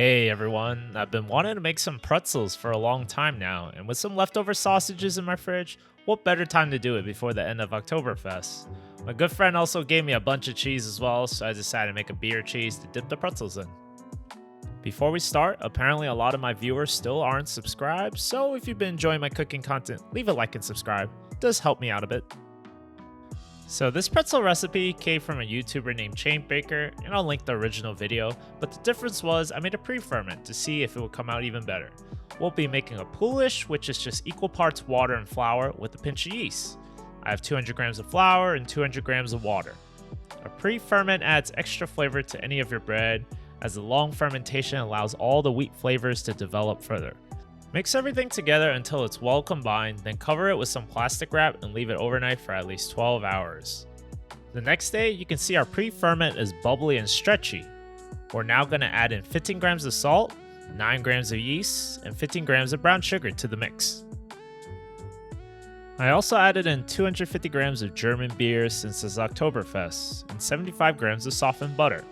Hey everyone, I've been wanting to make some pretzels for a long time now, and with some leftover sausages in my fridge, what better time to do it before the end of Oktoberfest? My good friend also gave me a bunch of cheese as well, so I decided to make a beer cheese to dip the pretzels in. Before we start, apparently a lot of my viewers still aren't subscribed, so if you've been enjoying my cooking content, leave a like and subscribe. It does help me out a bit. So this pretzel recipe came from a YouTuber named Chainbaker, and I'll link the original video, but the difference was I made a pre-ferment to see if it would come out even better. We'll be making a Poolish, which is just equal parts water and flour with a pinch of yeast. I have 200 grams of flour and 200 grams of water. A pre-ferment adds extra flavor to any of your bread, as the long fermentation allows all the wheat flavors to develop further. Mix everything together until it's well combined, then cover it with some plastic wrap and leave it overnight for at least 12 hours. The next day, you can see our pre-ferment is bubbly and stretchy. We're now going to add in 15 grams of salt, 9 grams of yeast, and 15 grams of brown sugar to the mix. I also added in 250 grams of German beer since it's Oktoberfest, and 75 grams of softened butter.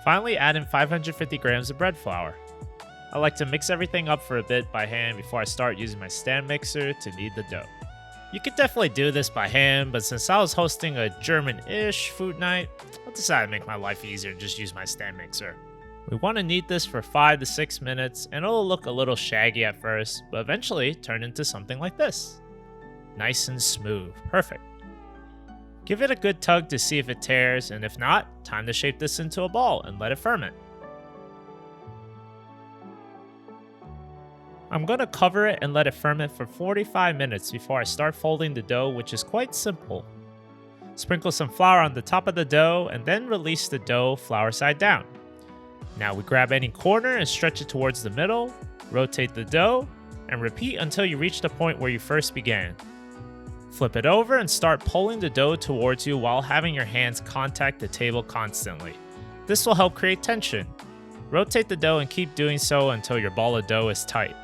Finally, add in 550 grams of bread flour. I like to mix everything up for a bit by hand before I start using my stand mixer to knead the dough. You could definitely do this by hand, but since I was hosting a German-ish food night, I decided to make my life easier and just use my stand mixer. We want to knead this for 5 to 6 minutes, and it'll look a little shaggy at first, but eventually turn into something like this. Nice and smooth. Perfect. Give it a good tug to see if it tears, and if not, time to shape this into a ball and let it ferment. I'm going to cover it and let it ferment for 45 minutes before I start folding the dough, which is quite simple. Sprinkle some flour on the top of the dough and then release the dough flour side down. Now we grab any corner and stretch it towards the middle, rotate the dough, and repeat until you reach the point where you first began. Flip it over and start pulling the dough towards you while having your hands contact the table constantly. This will help create tension. Rotate the dough and keep doing so until your ball of dough is tight.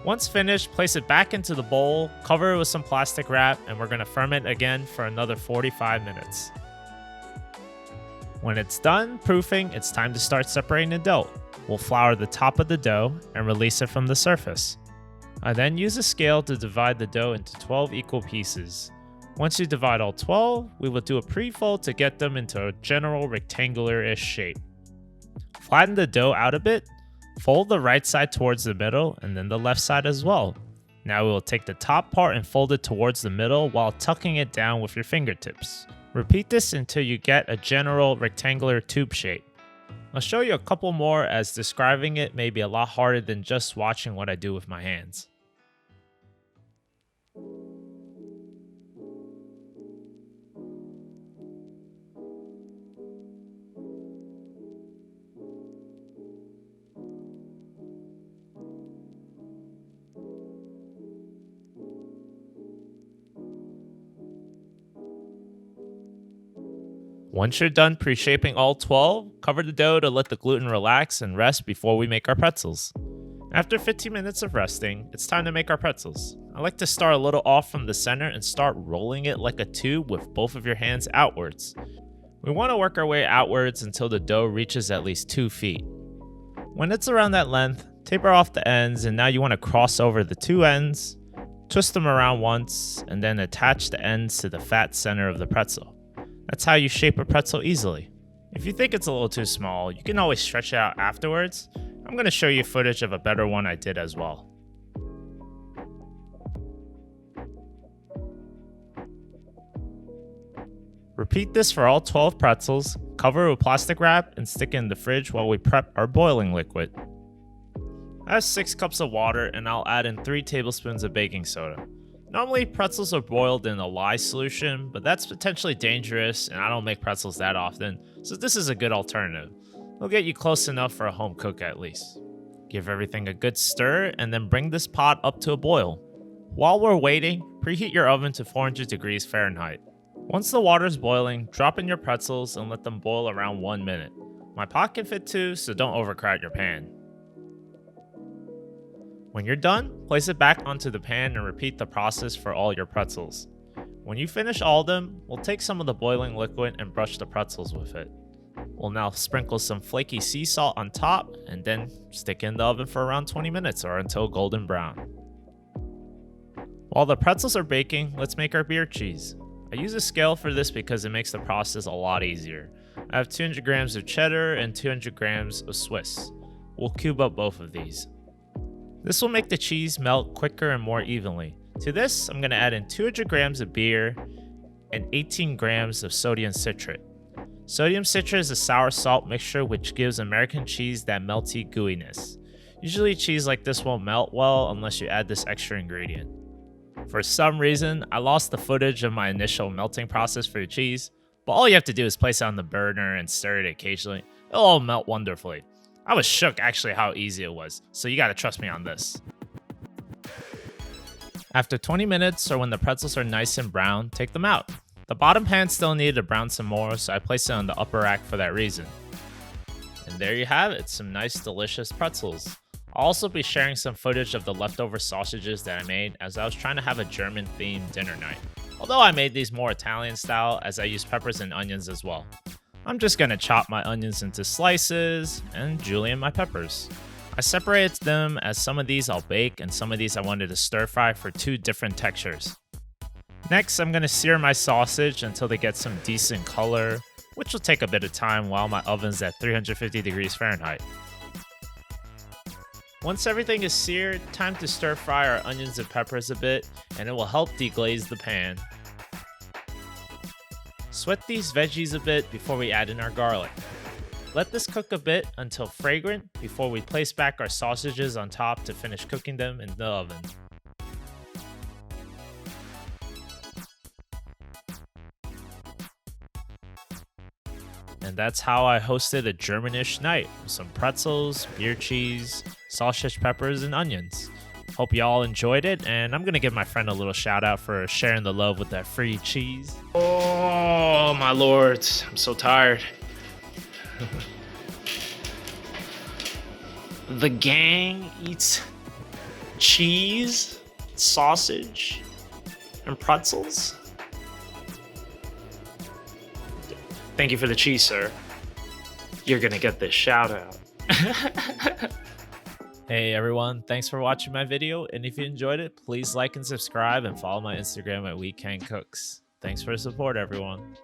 Once finished, place it back into the bowl, cover it with some plastic wrap, and we're going to ferment again for another 45 minutes. When it's done proofing, it's time to start separating the dough. We'll flour the top of the dough and release it from the surface. I then use a scale to divide the dough into 12 equal pieces. Once you divide all 12, we will do a pre-fold to get them into a general rectangular-ish shape. Flatten the dough out a bit. Fold the right side towards the middle and then the left side as well. Now we will take the top part and fold it towards the middle while tucking it down with your fingertips. Repeat this until you get a general rectangular tube shape. I'll show you a couple more, as describing it may be a lot harder than just watching what I do with my hands. Once you're done pre-shaping all 12, cover the dough to let the gluten relax and rest before we make our pretzels. After 15 minutes of resting, it's time to make our pretzels. I like to start a little off from the center and start rolling it like a tube with both of your hands outwards. We want to work our way outwards until the dough reaches at least 2 feet. When it's around that length, taper off the ends, and now you want to cross over the 2 ends, twist them around once, and then attach the ends to the fat center of the pretzel. That's how you shape a pretzel easily. If you think it's a little too small, you can always stretch it out afterwards. I'm going to show you footage of a better one I did as well. Repeat this for all 12 pretzels, cover with plastic wrap, and stick it in the fridge while we prep our boiling liquid. I have 6 cups of water, and I'll add in 3 tablespoons of baking soda. Normally, pretzels are boiled in a lye solution, but that's potentially dangerous, and I don't make pretzels that often, so this is a good alternative. It'll get you close enough for a home cook at least. Give everything a good stir, and then bring this pot up to a boil. While we're waiting, preheat your oven to 400 degrees Fahrenheit. Once the water is boiling, drop in your pretzels and let them boil around 1 minute. My pot can fit 2, so don't overcrowd your pan. When you're done, place it back onto the pan and repeat the process for all your pretzels. When you finish all of them, we'll take some of the boiling liquid and brush the pretzels with it. We'll now sprinkle some flaky sea salt on top and then stick in the oven for around 20 minutes or until golden brown. While the pretzels are baking, let's make our beer cheese. I use a scale for this because it makes the process a lot easier. I have 200 grams of cheddar and 200 grams of Swiss. We'll cube up both of these. This will make the cheese melt quicker and more evenly. To this, I'm going to add in 200 grams of beer and 18 grams of sodium citrate. Sodium citrate is a sour salt mixture which gives American cheese that melty gooiness. Usually cheese like this won't melt well unless you add this extra ingredient. For some reason, I lost the footage of my initial melting process for the cheese, but all you have to do is place it on the burner and stir it occasionally. It'll all melt wonderfully. I was shook actually how easy it was, so you gotta trust me on this. After 20 minutes, or when the pretzels are nice and brown, take them out. The bottom pan still needed to brown some more, so I placed it on the upper rack for that reason. And there you have it, some nice delicious pretzels. I'll also be sharing some footage of the leftover sausages that I made as I was trying to have a German themed dinner night. Although I made these more Italian style as I used peppers and onions as well. I'm just gonna chop my onions into slices and julienne my peppers. I separated them as some of these I'll bake and some of these I wanted to stir fry for two different textures. Next, I'm gonna sear my sausage until they get some decent color, which will take a bit of time while my oven's at 350 degrees Fahrenheit. Once everything is seared, time to stir fry our onions and peppers a bit, and it will help deglaze the pan. Sweat these veggies a bit before we add in our garlic. Let this cook a bit until fragrant before we place back our sausages on top to finish cooking them in the oven. And that's how I hosted a Germanish night with some pretzels, beer cheese, sausage peppers, and onions. Hope y'all enjoyed it, and I'm gonna give my friend a little shout out for sharing the love with that free cheese. Oh my lords, I'm so tired. The gang eats cheese, sausage, and pretzels. Thank you for the cheese, sir. You're gonna get this shout out. Hey everyone, thanks for watching my video, and if you enjoyed it, please like and subscribe and follow my Instagram at Weekend Cooks. Thanks for the support, everyone.